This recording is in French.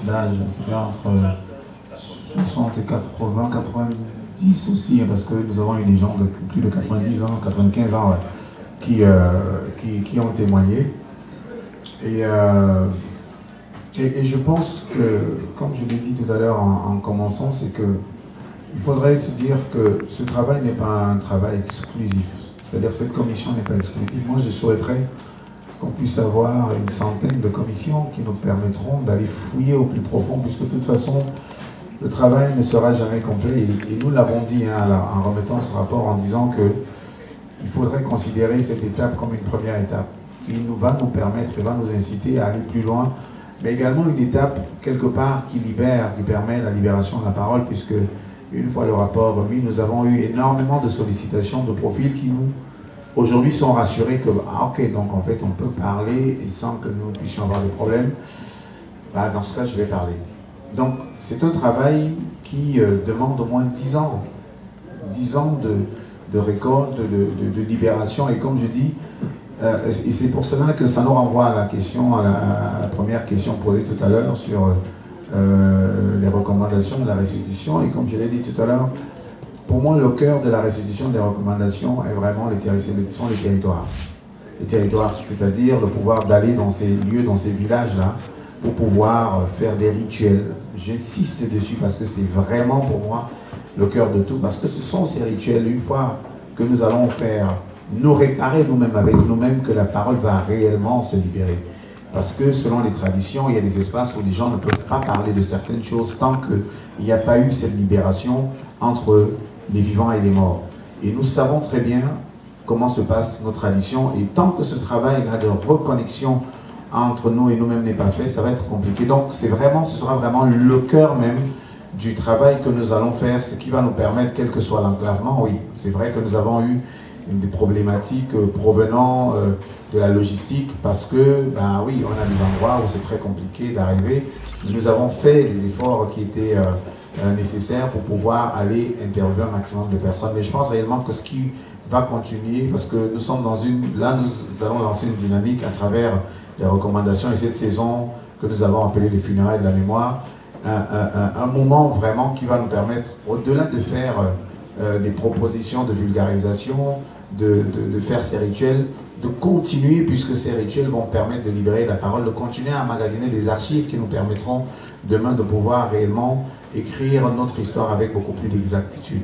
d'âge, c'était entre 60 et 80, 90 aussi, parce que nous avons eu des gens de plus de 90 ans, 95 ans qui ont témoigné. Et je pense que, comme je l'ai dit tout à l'heure en commençant, c'est que il faudrait se dire que ce travail n'est pas un travail exclusif. C'est-à-dire que cette commission n'est pas exclusive. Moi, je souhaiterais qu'on puisse avoir une centaine de commissions qui nous permettront d'aller fouiller au plus profond, puisque de toute façon, le travail ne sera jamais complet. Et nous l'avons dit en remettant ce rapport en disant qu'il faudrait considérer cette étape comme une première étape qui va nous permettre et va nous inciter à aller plus loin, mais également une étape quelque part qui libère, qui permet la libération de la parole, puisque une fois le rapport remis, nous avons eu énormément de sollicitations de profils qui nous, aujourd'hui, sont rassurés que, ok, donc en fait, on peut parler et sans que nous puissions avoir des problèmes. Dans ce cas, je vais parler. Donc, c'est un travail qui demande au moins 10 ans. 10 ans de récolte, de libération. Et comme je dis, et c'est pour cela que ça nous renvoie à la question, à la première question posée tout à l'heure sur les recommandations de la restitution. Et comme je l'ai dit tout à l'heure, pour moi, le cœur de la restitution des recommandations est vraiment les territoires. Les territoires, c'est-à-dire le pouvoir d'aller dans ces lieux, dans ces villages-là, pour pouvoir faire des rituels. J'insiste dessus parce que c'est vraiment pour moi le cœur de tout, parce que ce sont ces rituels, une fois que nous allons faire, nous réparer nous-mêmes avec nous-mêmes, que la parole va réellement se libérer. Parce que selon les traditions, il y a des espaces où les gens ne peuvent pas parler de certaines choses tant qu'il n'y a pas eu cette libération entre les vivants et les morts. Et nous savons très bien comment se passent nos traditions, et tant que ce travail-là de reconnexion entre nous et nous-mêmes n'est pas fait, ça va être compliqué. Donc ce sera vraiment le cœur même du travail que nous allons faire, ce qui va nous permettre, quel que soit l'enclavement. Oui, c'est vrai que nous avons eu des problématiques provenant de la logistique, parce que, oui, on a des endroits où c'est très compliqué d'arriver. Nous avons fait des efforts qui étaient nécessaires pour pouvoir aller interviewer un maximum de personnes. Mais je pense réellement que ce qui va continuer, parce que nous sommes là, nous allons lancer une dynamique à travers les recommandations et cette saison que nous avons appelée les funérailles de la mémoire, un moment vraiment qui va nous permettre, au-delà de faire des propositions de vulgarisation, de faire ces rituels, de continuer, puisque ces rituels vont permettre de libérer la parole, de continuer à emmagasiner des archives qui nous permettront demain de pouvoir réellement écrire notre histoire avec beaucoup plus d'exactitude.